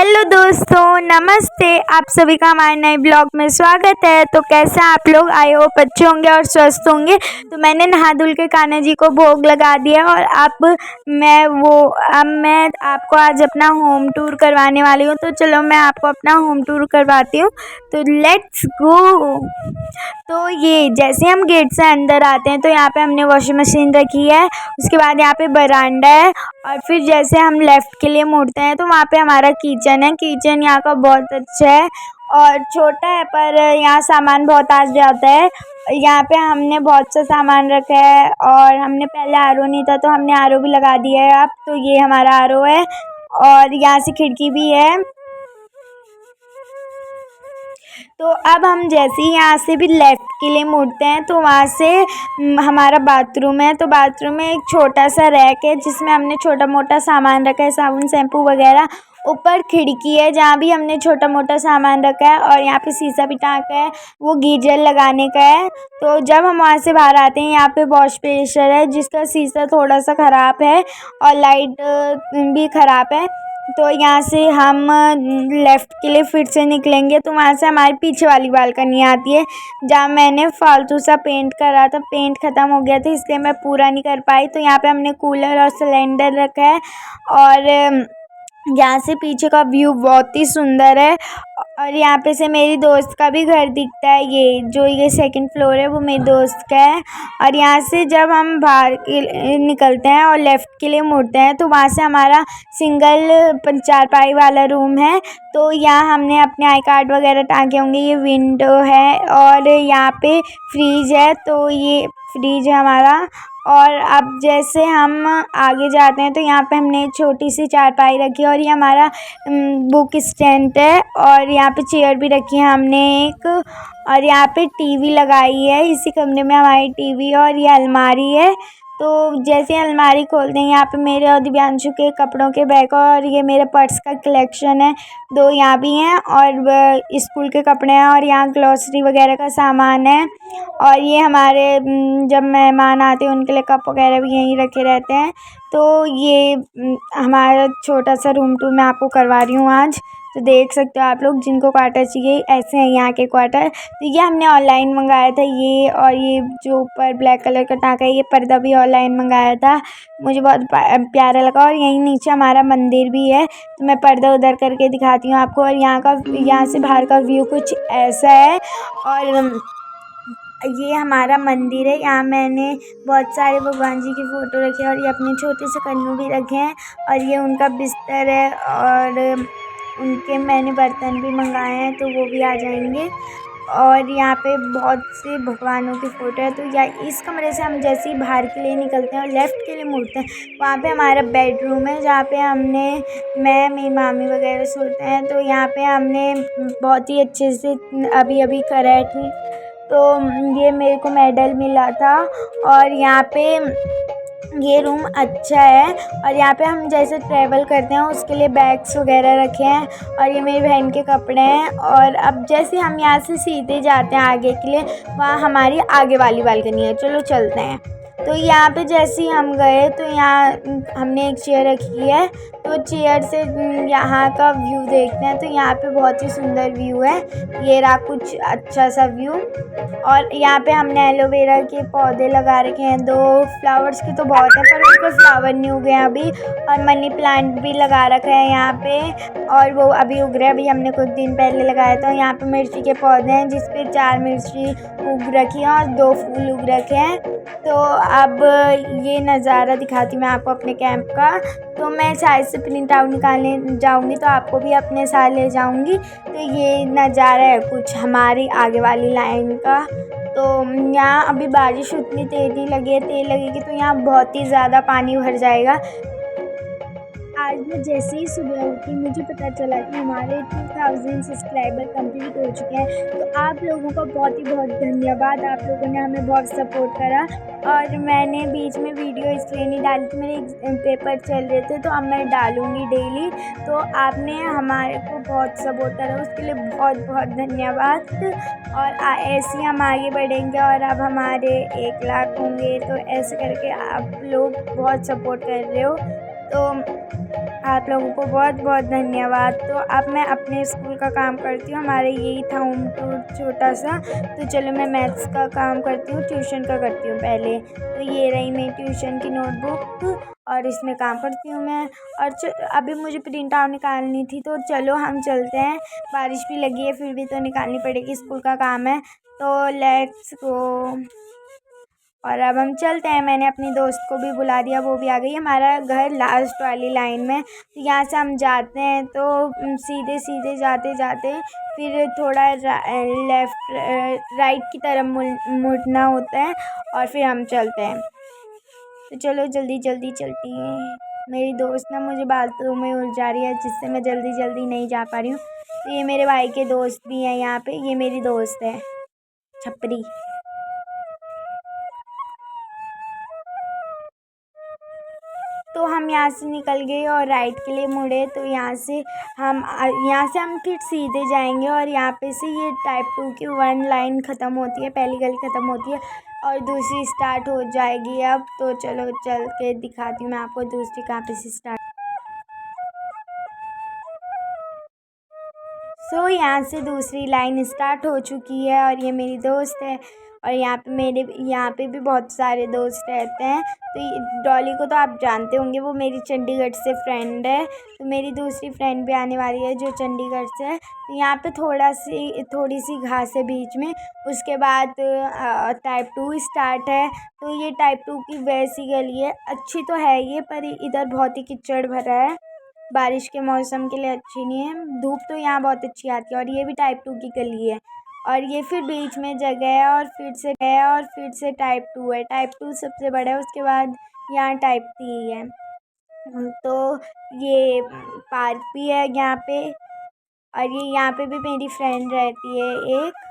Hello दोस्तों, नमस्ते। आप सभी का हमारे नए ब्लॉग में स्वागत है। तो कैसे आप लोग? आई होप अच्छे होंगे और स्वस्थ होंगे। तो मैंने नहा धुल के कान्हा जी को भोग लगा दिया और अब मैं आपको आज अपना होम टूर करवाने वाली हूँ। तो चलो मैं आपको अपना होम टूर करवाती हूँ। तो लेट्स गो। तो ये जैसे हम गेट से अंदर आते हैं तो यहाँ पे हमने वॉशिंग मशीन रखी है। उसके बाद यहाँ पे बरांडा है और फिर जैसे हम लेफ़्ट के लिए मुड़ते हैं तो वहाँ पे हमारा किचन है। किचन यहाँ का बहुत अच्छा है और छोटा है पर यहाँ सामान बहुत आ जाता है। यहाँ पे हमने बहुत सा सामान रखा है और हमने पहले आरओ नहीं था तो हमने आरओ भी लगा दिया है अब। तो ये हमारा आरओ है और यहाँ से खिड़की भी है। तो अब हम जैसे ही यहाँ से भी लेफ़्ट के लिए मुड़ते हैं तो वहाँ से हमारा बाथरूम है। तो बाथरूम में एक छोटा सा रैक है जिसमें हमने छोटा मोटा सामान रखा है, साबुन शैम्पू वगैरह। ऊपर खिड़की है जहाँ भी हमने छोटा मोटा सामान रखा है और यहाँ पे शीशा भी टाँका है, वो गीजर लगाने का है। तो जब हम वहाँ से बाहर आते हैं यहाँ पे वॉश प्रेशर है जिसका शीशा थोड़ा सा ख़राब है और लाइट भी ख़राब है। तो यहाँ से हम लेफ़्ट के लिए फिर से निकलेंगे तो वहाँ से हमारी पीछे वाली बालकनी आती है जहाँ मैंने फालतू सा पेंट करा था। पेंट ख़त्म हो गया था इसलिए मैं पूरा नहीं कर पाई। तो यहाँ पे हमने कूलर और सिलेंडर रखा है और यहाँ से पीछे का व्यू बहुत ही सुंदर है। और यहाँ पे से मेरी दोस्त का भी घर दिखता है। ये सेकंड फ्लोर है वो मेरी दोस्त का है। और यहाँ से जब हम बाहर निकलते हैं और लेफ़्ट के लिए मुड़ते हैं तो वहाँ से हमारा सिंगल चारपाई वाला रूम है। तो यहाँ हमने अपने आई कार्ड वगैरह टाँगे होंगे। ये विंडो है और यहाँ पे फ्रीज है। तो ये फ्रीज है हमारा। और अब जैसे हम आगे जाते हैं तो यहाँ पे हमने एक छोटी सी चारपाई रखी है और ये हमारा बुक स्टैंड है और यहाँ पे चेयर भी रखी है हमने एक। और यहाँ पे टीवी लगाई है, इसी कमरे में हमारी टीवी है और ये अलमारी है। तो जैसे अलमारी खोलते हैं यहाँ पे मेरे और दिव्यांशु के कपड़ों के बैग और ये मेरे पर्स का कलेक्शन है। 2 यहाँ भी हैं और स्कूल के कपड़े हैं और यहाँ ग्लॉसरी वगैरह का सामान है। और ये हमारे जब मेहमान आते हैं उनके लिए कप वगैरह भी यहीं रखे रहते हैं। तो ये हमारा छोटा सा रूम टूर मैं आपको करवा रही हूँ आज। तो देख सकते हो आप लोग, जिनको क्वार्टर चाहिए ऐसे हैं यहाँ के क्वार्टर। तो ये हमने ऑनलाइन मंगाया था ये। और ये जो ऊपर ब्लैक कलर का टाँका है ये पर्दा भी ऑनलाइन मंगाया था, मुझे बहुत प्यारा लगा। और यहीं नीचे हमारा मंदिर भी है तो मैं पर्दा उधर करके दिखाती हूँ आपको। और यहाँ से बाहर का व्यू कुछ ऐसा है। और ये हमारा मंदिर है, यहाँ मैंने बहुत सारे भगवान जी की फ़ोटो रखी है और ये अपने छोटे से कन्नू भी रखे हैं। और ये उनका बिस्तर है और उनके मैंने बर्तन भी मंगाए हैं तो वो भी आ जाएंगे। और यहाँ पे बहुत से भगवानों की फ़ोटो है। तो या इस कमरे से हम जैसे ही बाहर के लिए निकलते हैं और लेफ़्ट के लिए मुड़ते हैं वहाँ पे हमारा बेडरूम है जहाँ पे मैं मेरी मामी वगैरह सोते हैं। तो यहाँ पे हमने बहुत ही अच्छे से अभी करा है ठीक। तो ये मेरे को मेडल मिला था। और यहाँ पे ये रूम अच्छा है और यहाँ पे हम जैसे ट्रैवल करते हैं उसके लिए बैग्स वगैरह रखे हैं। और ये मेरी बहन के कपड़े हैं। और अब जैसे हम यहाँ से सीधे जाते हैं आगे के लिए, वहाँ हमारी आगे वाली बालकनी है। चलो चलते हैं। तो यहाँ पे जैसे ही हम गए तो यहाँ हमने एक चेयर रखी है तो चेयर से यहाँ का व्यू देखते हैं। तो यहाँ पे बहुत ही सुंदर व्यू है, ये रहा कुछ अच्छा सा व्यू। और यहाँ पे हमने एलोवेरा के पौधे लगा रखे हैं 2। फ्लावर्स के तो बहुत है पर उनके फ्लावर नहीं उगे हैं अभी। और मनी प्लांट भी लगा रखा है यहाँ पे और वो अभी उग रहा है, अभी हमने कुछ दिन पहले लगाया था। यहाँ पे मिर्ची के पौधे हैं जिस पे 4 मिर्ची उग रखी हैं और 2 फूल उग रखे हैं। तो अब ये नज़ारा दिखाती हूँ मैं आपको अपने कैंप का। तो मैं शायद से प्रिंट आउट निकालने जाऊँगी तो आपको भी अपने साथ ले जाऊँगी। तो ये नज़ारा है कुछ हमारी आगे वाली लाइन का। तो यहाँ अभी बारिश उतनी तेज़ लगेगी तो यहाँ बहुत ही ज़्यादा पानी भर जाएगा। आज मैं जैसे ही सुबह उठी मुझे पता चला कि हमारे 2000 सब्सक्राइबर कंप्लीट हो चुके हैं। तो आप लोगों का बहुत धन्यवाद, आप लोगों ने हमें बहुत सपोर्ट करा। और मैंने बीच में वीडियो इसलिए नहीं डाली थी, मेरे पेपर चल रहे थे, तो अब मैं डालूँगी डेली। तो आपने हमारे को बहुत सपोर्ट करा उसके लिए बहुत धन्यवाद। और ऐसे ही हम आगे बढ़ेंगे और अब हमारे 1 लाख होंगे। तो ऐसे करके आप लोग बहुत सपोर्ट कर रहे हो। तो आप लोगों को बहुत बहुत धन्यवाद। तो अब मैं अपने स्कूल का काम करती हूँ। हमारे यही था होम टूर छोटा सा। तो चलो मैं मैथ्स का काम करती हूँ, ट्यूशन का करती हूँ पहले। तो ये रही मेरी ट्यूशन की नोटबुक और इसमें काम करती हूँ मैं। और अभी मुझे प्रिंट आउट निकालनी थी, तो चलो हम चलते हैं। बारिश भी लगी है, फिर भी तो निकालनी पड़ेगी, स्कूल का काम है। तो लेट्स गो। और अब हम चलते हैं। मैंने अपनी दोस्त को भी बुला दिया, वो भी आ गई। हमारा घर लास्ट वाली लाइन में, तो यहाँ से हम जाते हैं तो सीधे सीधे जाते जाते फिर थोड़ा लेफ़्ट राइट की तरफ मुड़ना होता है और फिर हम चलते हैं। तो चलो जल्दी जल्दी चलती हैं। मेरी दोस्त ना मुझे बाथरूम में उलझा रही है, जिससे मैं जल्दी जल्दी नहीं जा पा रही हूँ। तो ये मेरे भाई के दोस्त भी हैं यहाँ पे। ये मेरी दोस्त है छपरी। तो हम यहाँ से निकल गए और राइट के लिए मुड़े। तो यहाँ से हम फिर सीधे जाएंगे और यहाँ पे से ये टाइप 2 की 1 लाइन ख़त्म होती है, पहली गली ख़त्म होती है और दूसरी स्टार्ट हो जाएगी अब। तो चलो चल के दिखाती हूँ मैं आपको दूसरी कहाँ पे से स्टार्ट। सो यहाँ से दूसरी लाइन स्टार्ट हो चुकी है और ये मेरी दोस्त है। और यहाँ पे भी बहुत सारे दोस्त रहते हैं। तो डॉली को तो आप जानते होंगे, वो मेरी चंडीगढ़ से फ्रेंड है। तो मेरी दूसरी फ्रेंड भी आने वाली है जो चंडीगढ़ से है। तो यहाँ पे थोड़ी सी घास है बीच में। उसके बाद टाइप 2 स्टार्ट है। तो ये टाइप 2 की वैसी गली है, अच्छी तो है ये, पर इधर बहुत ही कीचड़ भरा है, बारिश के मौसम के लिए अच्छी नहीं है। धूप तो यहाँ बहुत अच्छी आती है। और ये भी टाइप 2 की गली है और ये फिर बीच में जगह है और फिर से टाइप 2 है। टाइप 2 सबसे बड़ा है, उसके बाद यहाँ टाइप 3 है। तो ये पार्क भी है यहाँ पे। और ये यहाँ पे भी मेरी फ्रेंड रहती है एक।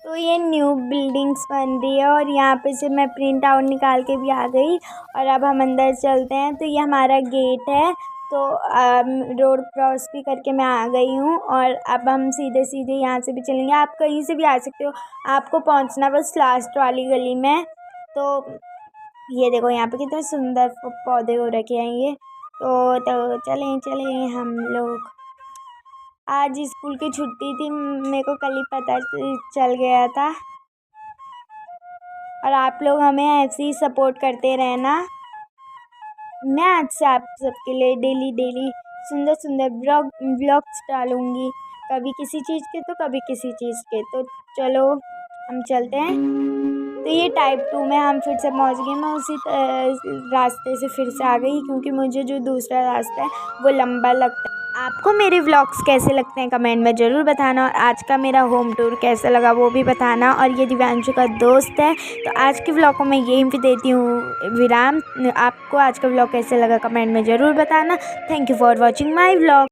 तो ये न्यू बिल्डिंग्स बन रही है और यहाँ पे से मैं प्रिंट आउट निकाल के भी आ गई। और अब हम अंदर चलते हैं। तो ये हमारा गेट है। तो रोड क्रॉस भी करके मैं आ गई हूँ और अब हम सीधे सीधे यहाँ से भी चलेंगे। आप कहीं से भी आ सकते हो, आपको पहुँचना बस लास्ट वाली गली में। तो ये देखो यहाँ पे कितने सुंदर पौधे हो रखे हैं ये। तो चलें हम लोग। आज स्कूल की छुट्टी थी, मेरे को कल ही पता चल गया था। और आप लोग हमें ऐसे ही सपोर्ट करते रहना। मैं आज से आप सबके लिए डेली सुंदर सुंदर व्लॉग्स डालूँगी, कभी किसी चीज़ के तो कभी किसी चीज़ के। तो चलो हम चलते हैं। तो ये टाइप 2 में हम फिर से पहुँच गए। मैं उसी रास्ते से फिर से आ गई, क्योंकि मुझे जो दूसरा रास्ता है वो लंबा लगता है। आपको मेरे व्लॉग्स कैसे लगते हैं कमेंट में ज़रूर बताना। और आज का मेरा होम टूर कैसा लगा वो भी बताना। और ये दिव्यांशु का दोस्त है। तो आज के व्लॉग को मैं यहीं पे देती हूँ विराम। आपको आज का व्लॉग कैसे लगा कमेंट में ज़रूर बताना। Thank you for watching my vlog.